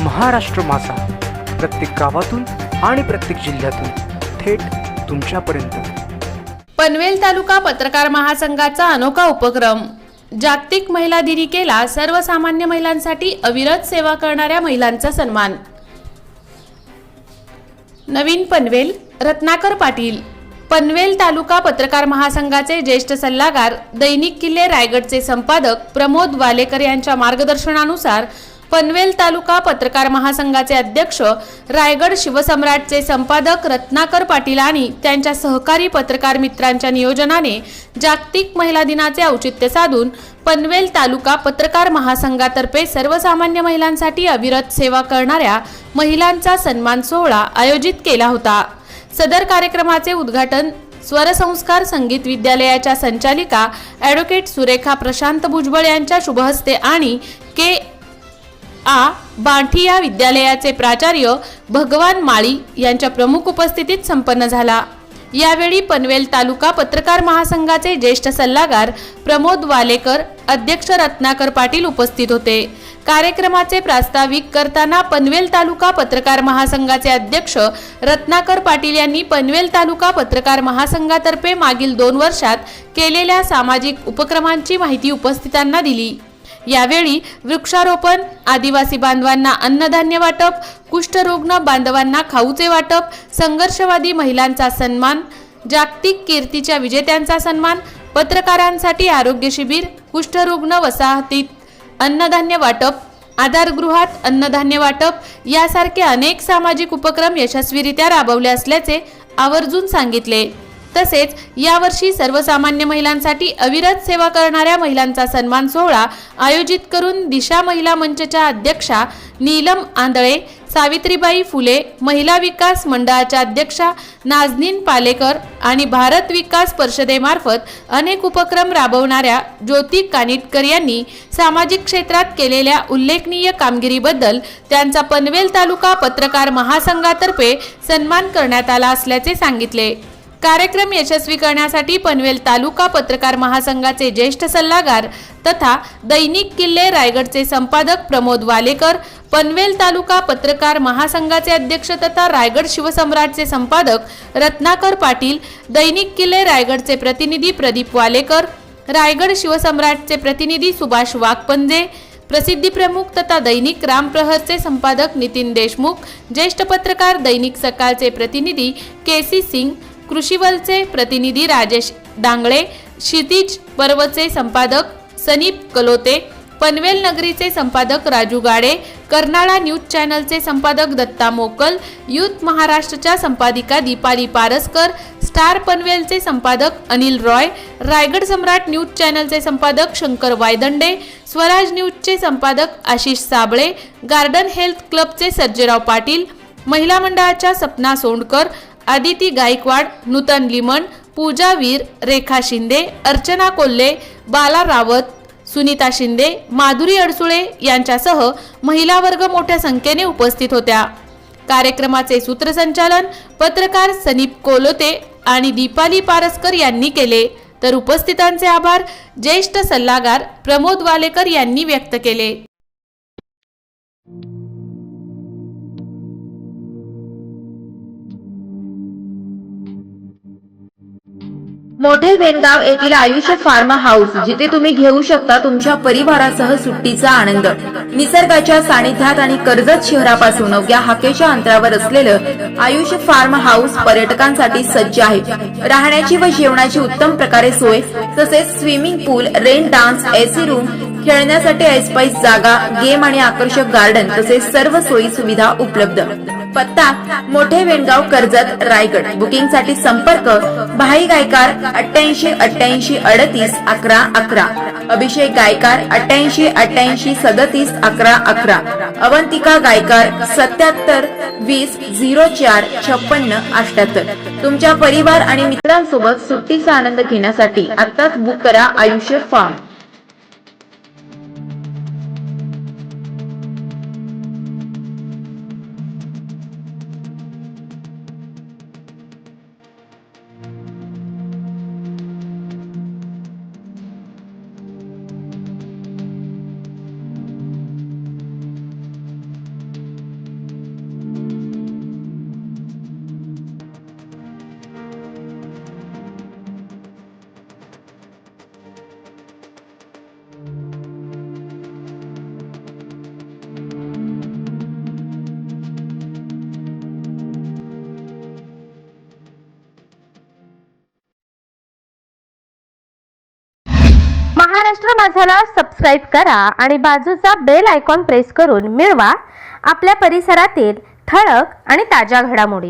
महाराष्ट्र माझा, प्रत्येक गावातून आणि प्रत्येक जिल्ह्यातून थेट तुमच्यापर्यंत। पनवेल तालुका पत्रकार महासंघाचा अनोखा उपक्रम। जागतिक महिला दिनी केला सर्वसामान्य महिलांसाठी अविरत सेवा करणाऱ्या महिलांचा सन्मान। नवीन पनवेल, रत्नाकर पाटील। पनवेल तालुका पत्रकार महासंघाचे ज्येष्ठ सल्लागार, दैनिक किल्ले रायगडचे संपादक प्रमोद वालेकर यांच्या मार्गदर्शनानुसार पनवेल तालुका पत्रकार महासंघाचे अध्यक्ष, रायगड शिवसम्राटचे संपादक रत्नाकर पाटील आणि त्यांच्या सहकारी पत्रकार मित्रांच्या नियोजनाने जागतिक महिला दिनाचे औचित्य साधून पनवेल तालुका पत्रकार महासंघातर्फे सर्वसामान्य महिलांसाठी अविरत सेवा करणाऱ्या महिलांचा सन्मान सोहळा आयोजित केला होता। सदर कार्यक्रमाचे उद्घाटन स्वरसंस्कार संगीत विद्यालयाच्या संचालिका ॲडव्होकेट सुरेखा प्रशांत भुजबळ यांच्या शुभहस्ते आणि के बांठी या विद्यालयाचे प्राचार्य भगवान माळी यांच्या प्रमुख उपस्थितीत संपन्न झाला। यावेळी पनवेल तालुका पत्रकार महासंघाचे ज्येष्ठ सल्लागार प्रमोद वालेकर, अध्यक्ष रत्नाकर पाटील उपस्थित होते। कार्यक्रमाचे प्रास्ताविक करताना पनवेल तालुका पत्रकार महासंघाचे अध्यक्ष रत्नाकर पाटील यांनी पनवेल तालुका पत्रकार महासंघातर्फे मागील 2 वर्षात केलेल्या सामाजिक उपक्रमांची माहिती उपस्थितांना दिली। यावेळी वृक्षारोपण, आदिवासी बांधवांना अन्नधान्य वाटप, कुष्ठरुग्ण बांधवांना खाऊचे वाटप, संघर्षवादी महिलांचा सन्मान, जागतिक कीर्तीच्या विजेत्यांचा सन्मान, पत्रकारांसाठी आरोग्य शिबिर, कुष्ठरुग्ण वसाहतीत अन्नधान्य वाटप, आधारगृहात अन्नधान्य वाटप यासारखे अनेक सामाजिक उपक्रम यशस्वीरित्या राबवले असल्याचे आवर्जून सांगितले। तसेच यावर्षी सर्वसामान्य महिलांसाठी अविरत सेवा करणाऱ्या महिलांचा सन्मान सोहळा आयोजित करून दिशा महिला मंचच्या अध्यक्षा नीलम आंधळे, सावित्रीबाई फुले महिला विकास मंडळाच्या अध्यक्षा नाजनीन पालेकर आणि भारत विकास परिषदेमार्फत अनेक उपक्रम राबवणाऱ्या ज्योती कानिटकर यांनी सामाजिक क्षेत्रात केलेल्या उल्लेखनीय कामगिरीबद्दल त्यांचा पनवेल तालुका पत्रकार महासंघातर्फे सन्मान करण्यात आला असल्याचे सांगितले। कार्यक्रम यशस्वी करण्यासाठी पनवेल तालुका पत्रकार महासंघाचे ज्येष्ठ सल्लागार तथा दैनिक किल्ले रायगडचे संपादक प्रमोद वालेकर, पनवेल तालुका पत्रकार महासंघाचे अध्यक्ष तथा रायगड शिवसम्राटचे संपादक रत्नाकर पाटील, दैनिक किल्ले रायगडचे प्रतिनिधी प्रदीप वालेकर, रायगड शिवसम्राटचे प्रतिनिधी सुभाष वाघपंजे, प्रसिद्धी प्रमुख तथा दैनिक रामप्रहरचे संपादक नितीन देशमुख, ज्येष्ठ पत्रकार दैनिक सकाळचे प्रतिनिधी केसी सिंग, कृषीवलचे प्रतिनिधी राजेश डांगळे, क्षितिज पर्वचे संपादक सनीप कलोते, पनवेल नगरीचे संपादक राजू गाडे, कर्नाळा न्यूज चॅनलचे संपादक दत्ता मोकल, यूथ महाराष्ट्रच्या संपादिका दीपाली पारसकर, स्टार पनवेलचे संपादक अनिल रॉय, रायगड सम्राट न्यूज चॅनलचे संपादक शंकर वायदंडे, स्वराज न्यूजचे संपादक आशिष साबळे, गार्डन हेल्थ क्लबचे सर्जेराव पाटील, महिला मंडळाच्या सपना सोंडकर, आदिती गायकवाड, नूतन लिमण, पूजा वीर, रेखा शिंदे, अर्चना कोल्हे, बाला रावत, सुनीता शिंदे, माधुरी अडसुळे यांच्यासह महिला वर्ग मोठ्या संख्येने उपस्थित होत्या। कार्यक्रमाचे सूत्रसंचालन पत्रकार सनीप कोलोते आणि दीपाली पारसकर यांनी केले, तर उपस्थितांचे आभार ज्येष्ठ सल्लागार प्रमोद वालेकर यांनी व्यक्त केले। मोठे वेणगाव येथील आयुष्य फार्म हाऊस, जिथे तुम्ही घेऊ शकता तुमच्या परिवारासह सुट्टीचा आनंद। निसर्गाच्या सानिध्यात आणि कर्जत शहरापासून अवघ्या हाकेच्या अंतरावर असलेलं आयुष्य फार्म हाऊस पर्यटकांसाठी सज्ज आहे। राहण्याची व जेवणाची उत्तम प्रकारे सोय, तसेच स्विमिंग पूल, रेन डान्स, एसी रूम, खेळण्यासाठी ऐसपैस जागा, गेम आणि आकर्षक गार्डन तसेच सर्व सोयी सुविधा उपलब्ध। पत्ता मोठे वेणगाव, कर्जत, रायगड। बुकिंग साठी संपर्क भाई गायकार 88 88 38 11 11, अभिषेक गायकार 88 88 37 11 11, अवंतिका गायकार 77 20 04 56 78। तुमच्या परिवार आणि मित्रांसोबत सुट्टीचा आनंद घेण्यासाठी आताच बुक करा आयुष्य फार्म। महाराष्ट्र माझाला सबस्क्राईब करा आणि बाजूचा बेल आयकॉन प्रेस करून मिळवा आपल्या परिसरातील ठळक आणि ताज्या घडामोडी।